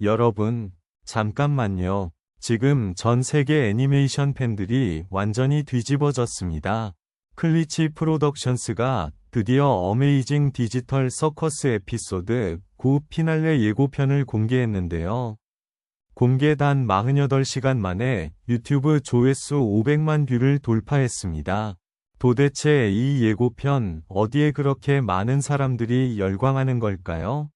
여러분, 잠깐만요. 지금 전 세계 애니메이션 팬들이 완전히 뒤집어졌습니다. 클리치 프로덕션스가 드디어 어메이징 디지털 서커스 에피소드 9 피날레 예고편을 공개했는데요. 공개 단 48시간 만에 유튜브 조회수 500만 뷰를 돌파했습니다. 도대체 이 예고편 어디에 그렇게 많은 사람들이 열광하는 걸까요?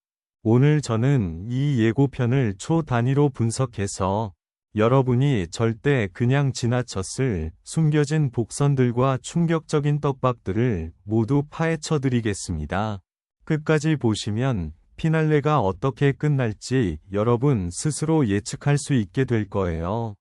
오늘 저는 이 예고편을 초 단위로 분석해서 여러분이 절대 그냥 지나쳤을 숨겨진 복선들과 충격적인 떡밥들을 모두 파헤쳐 드리겠습니다. 끝까지 보시면 피날레가 어떻게 끝날지 여러분 스스로 예측할 수 있게 될 거예요.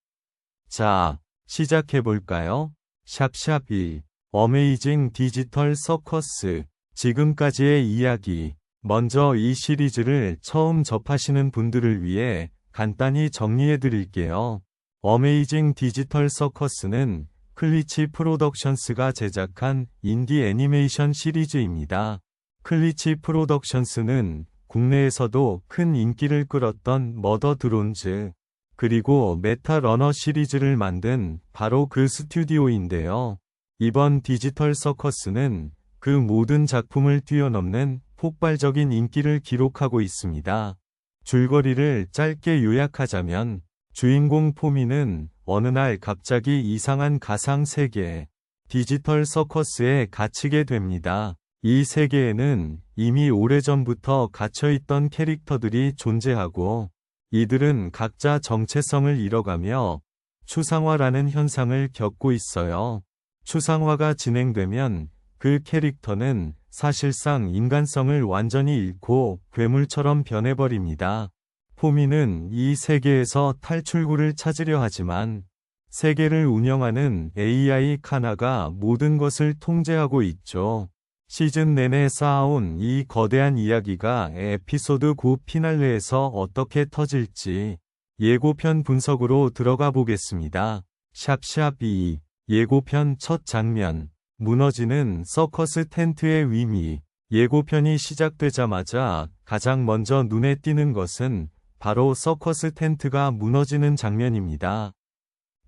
자, 시작해볼까요? 샵샵 1. 어메이징 디지털 서커스. 지금까지의 이야기. 먼저 이 시리즈를 처음 접하시는 분들을 위해 간단히 정리해 드릴게요. 어메이징 디지털 서커스는 클리치 프로덕션스가 제작한 인디 애니메이션 시리즈입니다. 클리치 프로덕션스는 국내에서도 큰 인기를 끌었던 머더 드론즈, 그리고 메타 러너 시리즈를 만든 바로 그 스튜디오인데요. 이번 디지털 서커스는 그 모든 작품을 뛰어넘는 폭발적인 인기를 기록하고 있습니다. 줄거리를 짧게 요약하자면 주인공 포미는 어느 날 갑자기 이상한 가상 세계, 디지털 서커스에 갇히게 됩니다. 이 세계에는 이미 오래전부터 갇혀있던 캐릭터들이 존재하고 이들은 각자 정체성을 잃어가며 추상화라는 현상을 겪고 있어요. 추상화가 진행되면 그 캐릭터는 사실상 인간성을 완전히 잃고 괴물처럼 변해버립니다. 포미는 이 세계에서 탈출구를 찾으려 하지만 세계를 운영하는 AI 카나가 모든 것을 통제하고 있죠. 시즌 내내 쌓아온 이 거대한 이야기가 에피소드 9 피날레에서 어떻게 터질지 예고편 분석으로 들어가 보겠습니다. 샵샵 2. 예고편 첫 장면. 무너지는 서커스 텐트의 위미. 예고편이 시작되자마자 가장 먼저 눈에 띄는 것은 바로 서커스 텐트가 무너지는 장면입니다.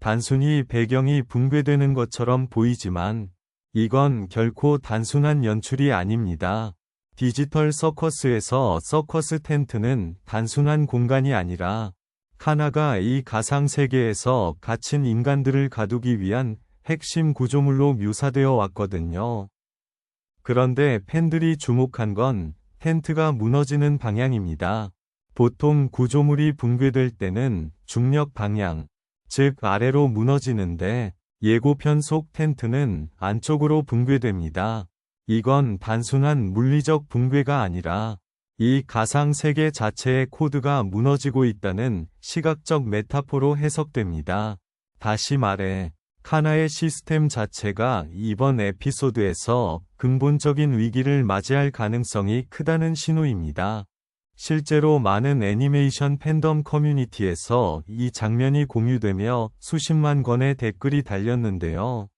단순히 배경이 붕괴되는 것처럼 보이지만 이건 결코 단순한 연출이 아닙니다. 디지털 서커스에서 서커스 텐트는 단순한 공간이 아니라 카나가 이 가상 세계에서 갇힌 인간들을 가두기 위한 핵심 구조물로 묘사되어 왔거든요. 그런데 팬들이 주목한 건 텐트가 무너지는 방향입니다. 보통 구조물이 붕괴될 때는 중력 방향, 즉 아래로 무너지는데 예고편 속 텐트는 안쪽으로 붕괴됩니다. 이건 단순한 물리적 붕괴가 아니라 이 가상 세계 자체의 코드가 무너지고 있다는 시각적 메타포로 해석됩니다. 다시 말해, 카나의 시스템 자체가 이번 에피소드에서 근본적인 위기를 맞이할 가능성이 크다는 신호입니다. 실제로 많은 애니메이션 팬덤 커뮤니티에서 이 장면이 공유되며 수십만 건의 댓글이 달렸는데요.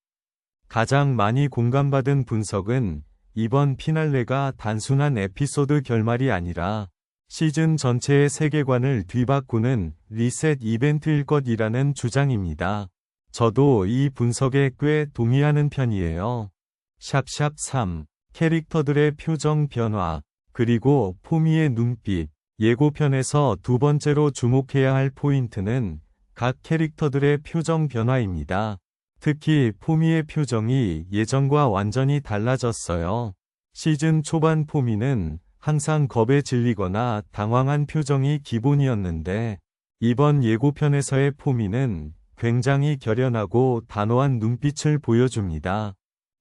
가장 많이 공감받은 분석은 이번 피날레가 단순한 에피소드 결말이 아니라 시즌 전체의 세계관을 뒤바꾸는 리셋 이벤트일 것이라는 주장입니다. 저도 이 분석에 꽤 동의하는 편이에요. 샵샵 3. 캐릭터들의 표정 변화, 그리고 포미의 눈빛. 예고편에서 두 번째로 주목해야 할 포인트는 각 캐릭터들의 표정 변화입니다. 특히 포미의 표정이 예전과 완전히 달라졌어요. 시즌 초반 포미는 항상 겁에 질리거나 당황한 표정이 기본이었는데 이번 예고편에서의 포미는 굉장히 결연하고 단호한 눈빛을 보여줍니다.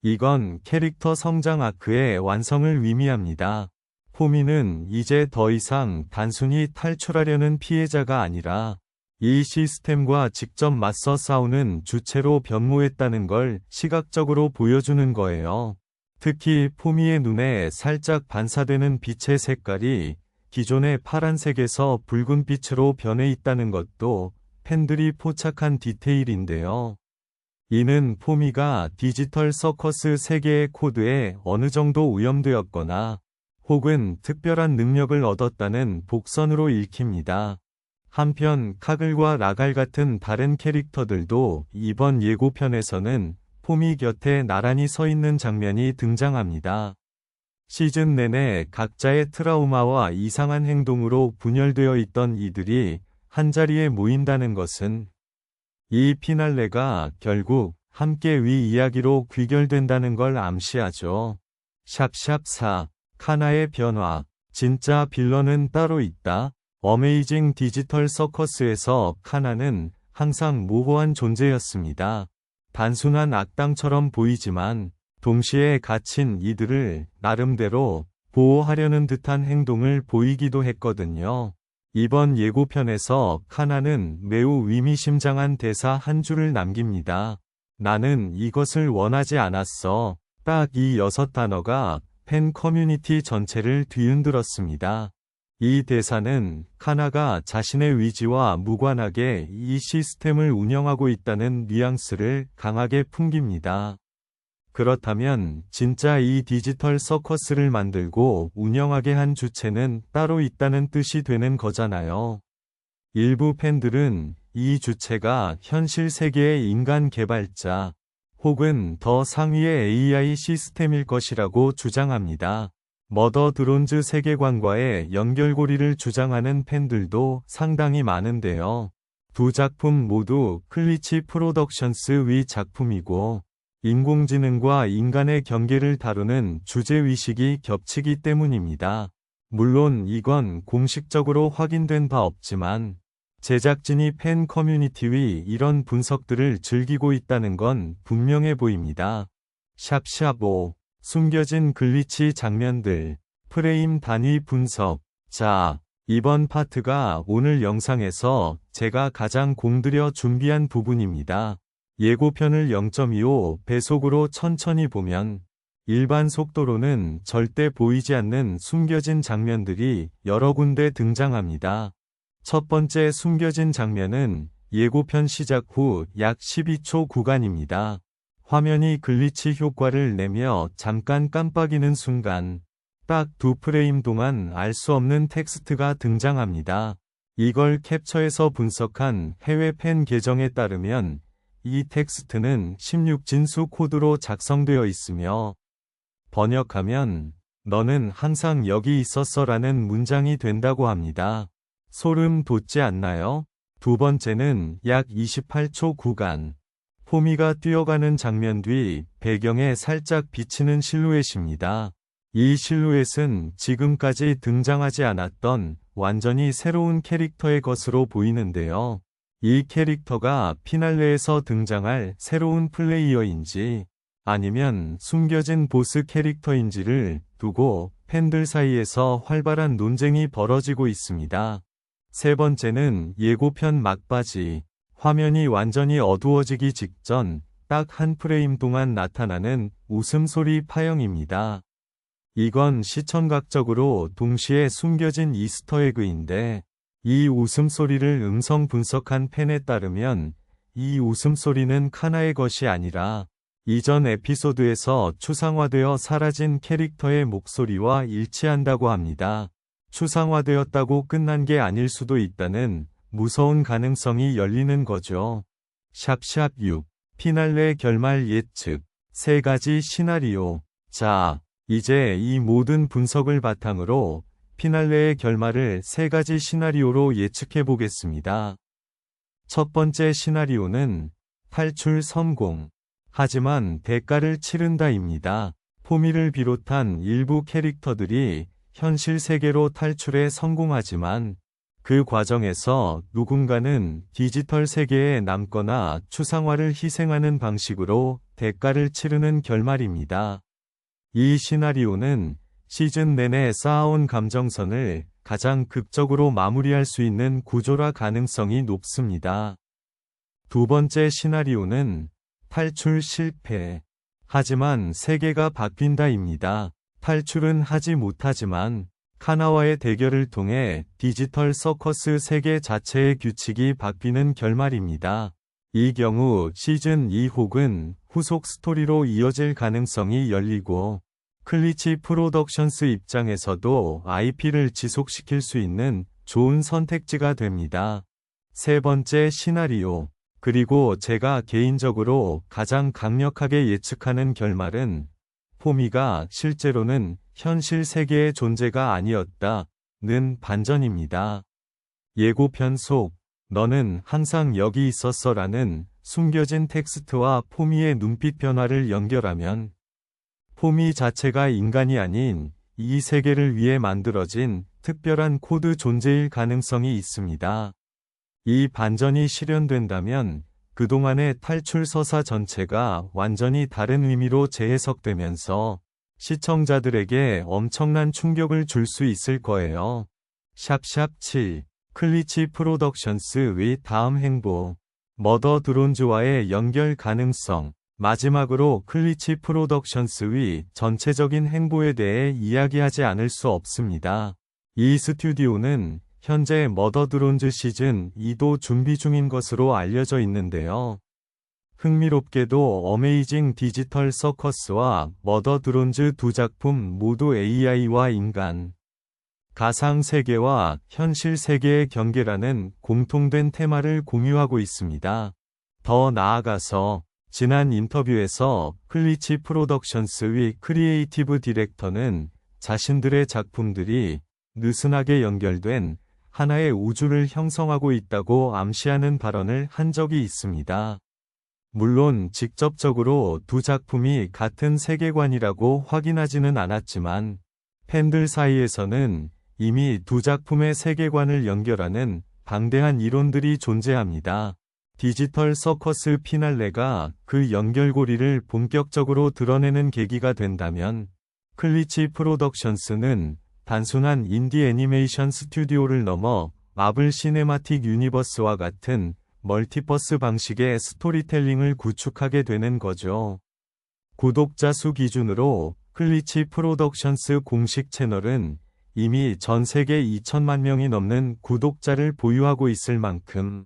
이건 캐릭터 성장 아크의 완성을 의미합니다. 포미는 이제 더 이상 단순히 탈출하려는 피해자가 아니라 이 시스템과 직접 맞서 싸우는 주체로 변모했다는 걸 시각적으로 보여주는 거예요. 특히 포미의 눈에 살짝 반사되는 빛의 색깔이 기존의 파란색에서 붉은빛으로 변해 있다는 것도 팬들이 포착한 디테일인데요. 이는 포미가 디지털 서커스 세계의 코드에 어느 정도 오염되었거나 혹은 특별한 능력을 얻었다는 복선으로 읽힙니다. 한편 카글과 라갈 같은 다른 캐릭터들도 이번 예고편에서는 포미 곁에 나란히 서 있는 장면이 등장합니다. 시즌 내내 각자의 트라우마와 이상한 행동으로 분열되어 있던 이들이 한자리에 모인다는 것은 이 피날레가 결국 함께 위 이야기로 귀결된다는 걸 암시하죠. 샵샵 4. 카나의 변화. 진짜 빌런은 따로 있다. 어메이징 디지털 서커스에서 카나는 항상 모호한 존재였습니다. 단순한 악당처럼 보이지만 동시에 갇힌 이들을 나름대로 보호하려는 듯한 행동을 보이기도 했거든요. 이번 예고편에서 카나는 매우 의미심장한 대사 한 줄을 남깁니다. 나는 이것을 원하지 않았어. 딱 이 6단어가 팬 커뮤니티 전체를 뒤흔들었습니다. 이 대사는 카나가 자신의 위지와 무관하게 이 시스템을 운영하고 있다는 뉘앙스를 강하게 풍깁니다. 그렇다면 진짜 이 디지털 서커스를 만들고 운영하게 한 주체는 따로 있다는 뜻이 되는 거잖아요. 일부 팬들은 이 주체가 현실 세계의 인간 개발자 혹은 더 상위의 AI 시스템일 것이라고 주장합니다. 머더 드론즈 세계관과의 연결고리를 주장하는 팬들도 상당히 많은데요. 두 작품 모두 클리치 프로덕션스 위 작품이고 인공지능과 인간의 경계를 다루는 주제의식이 겹치기 때문입니다. 물론 이건 공식적으로 확인된 바 없지만 제작진이 팬 커뮤니티의 이런 분석들을 즐기고 있다는 건 분명해 보입니다. 샵샵 5. 숨겨진 글리치 장면들. 프레임 단위 분석. 자, 이번 파트가 오늘 영상에서 제가 가장 공들여 준비한 부분입니다. 예고편을 0.25 배속으로 천천히 보면 일반 속도로는 절대 보이지 않는 숨겨진 장면들이 여러 군데 등장합니다. 첫 번째 숨겨진 장면은 예고편 시작 후 약 12초 구간입니다. 화면이 글리치 효과를 내며 잠깐 깜빡이는 순간 딱 2프레임 동안 알 수 없는 텍스트가 등장합니다. 이걸 캡처해서 분석한 해외 팬 계정에 따르면 이 텍스트는 16진수 코드로 작성되어 있으며 번역하면 너는 항상 여기 있었어 라는 문장이 된다고 합니다. 소름 돋지 않나요? 두 번째는 약 28초 구간. 포미가 뛰어가는 장면 뒤 배경에 살짝 비치는 실루엣입니다. 이 실루엣은 지금까지 등장하지 않았던 완전히 새로운 캐릭터의 것으로 보이는데요. 이 캐릭터가 피날레에서 등장할 새로운 플레이어인지 아니면 숨겨진 보스 캐릭터인지를 두고 팬들 사이에서 활발한 논쟁이 벌어지고 있습니다. 세 번째는 예고편 막바지. 화면이 완전히 어두워지기 직전 딱 한 프레임 동안 나타나는 웃음소리 파형입니다. 이건 시청각적으로 동시에 숨겨진 이스터에그인데 이 웃음소리를 음성 분석한 팬에 따르면 이 웃음소리는 카나의 것이 아니라 이전 에피소드에서 추상화되어 사라진 캐릭터의 목소리와 일치한다고 합니다. 추상화되었다고 끝난 게 아닐 수도 있다는 무서운 가능성이 열리는 거죠. 샵샵 6. 피날레 결말 예측. 3가지 시나리오. 자, 이제 이 모든 분석을 바탕으로 피날레의 결말을 3가지 시나리오로 예측해 보겠습니다. 첫 번째 시나리오는 탈출 성공. 하지만 대가를 치른다입니다. 포미를 비롯한 일부 캐릭터들이 현실 세계로 탈출에 성공하지만 그 과정에서 누군가는 디지털 세계에 남거나 추상화를 희생하는 방식으로 대가를 치르는 결말입니다. 이 시나리오는 시즌 내내 쌓아온 감정선을 가장 극적으로 마무리할 수 있는 구조라 가능성이 높습니다. 두 번째 시나리오는 탈출 실패. 하지만 세계가 바뀐다입니다. 탈출은 하지 못하지만 카나와의 대결을 통해 디지털 서커스 세계 자체의 규칙이 바뀌는 결말입니다. 이 경우 시즌 2 혹은 후속 스토리로 이어질 가능성이 열리고 클리치 프로덕션스 입장에서도 IP를 지속시킬 수 있는 좋은 선택지가 됩니다. 세 번째 시나리오. 그리고 제가 개인적으로 가장 강력하게 예측하는 결말은 포미가 실제로는 현실 세계의 존재가 아니었다는 반전입니다. 예고편 속 너는 항상 여기 있었어라는 숨겨진 텍스트와 포미의 눈빛 변화를 연결하면 포미 자체가 인간이 아닌 이 세계를 위해 만들어진 특별한 코드 존재일 가능성이 있습니다. 이 반전이 실현된다면 그동안의 탈출 서사 전체가 완전히 다른 의미로 재해석되면서 시청자들에게 엄청난 충격을 줄 수 있을 거예요. 샵샵 7. 클리치 프로덕션스의 다음 행보. 머더 드론즈와의 연결 가능성. 마지막으로 클리치 프로덕션스의 전체적인 행보에 대해 이야기하지 않을 수 없습니다. 이 스튜디오는 현재 머더 드론즈 시즌 2도 준비 중인 것으로 알려져 있는데요. 흥미롭게도 어메이징 디지털 서커스와 머더 드론즈 두 작품 모두 AI와 인간, 가상 세계와 현실 세계의 경계라는 공통된 테마를 공유하고 있습니다. 더 나아가서 지난 인터뷰에서 클리치 프로덕션스의 크리에이티브 디렉터는 자신들의 작품들이 느슨하게 연결된 하나의 우주를 형성하고 있다고 암시하는 발언을 한 적이 있습니다. 물론 직접적으로 두 작품이 같은 세계관이라고 확인하지는 않았지만 팬들 사이에서는 이미 두 작품의 세계관을 연결하는 방대한 이론들이 존재합니다. 디지털 서커스 피날레가 그 연결고리를 본격적으로 드러내는 계기가 된다면 클리치 프로덕션스는 단순한 인디 애니메이션 스튜디오를 넘어 마블 시네마틱 유니버스와 같은 멀티버스 방식의 스토리텔링을 구축하게 되는 거죠. 구독자 수 기준으로 클리치 프로덕션스 공식 채널은 이미 전 세계 2천만 명이 넘는 구독자를 보유하고 있을 만큼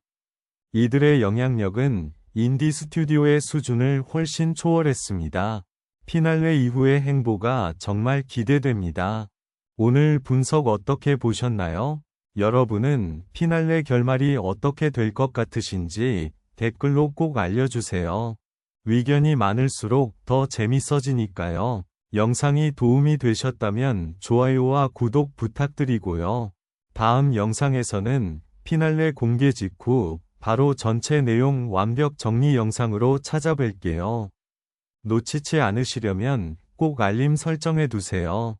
이들의 영향력은 인디 스튜디오의 수준을 훨씬 초월했습니다. 피날레 이후의 행보가 정말 기대됩니다. 오늘 분석 어떻게 보셨나요? 여러분은 피날레 결말이 어떻게 될 것 같으신지 댓글로 꼭 알려주세요. 의견이 많을수록 더 재밌어지니까요. 영상이 도움이 되셨다면 좋아요와 구독 부탁드리고요. 다음 영상에서는 피날레 공개 직후 바로 전체 내용 완벽 정리 영상으로 찾아뵐게요. 놓치지 않으시려면 꼭 알림 설정해 두세요.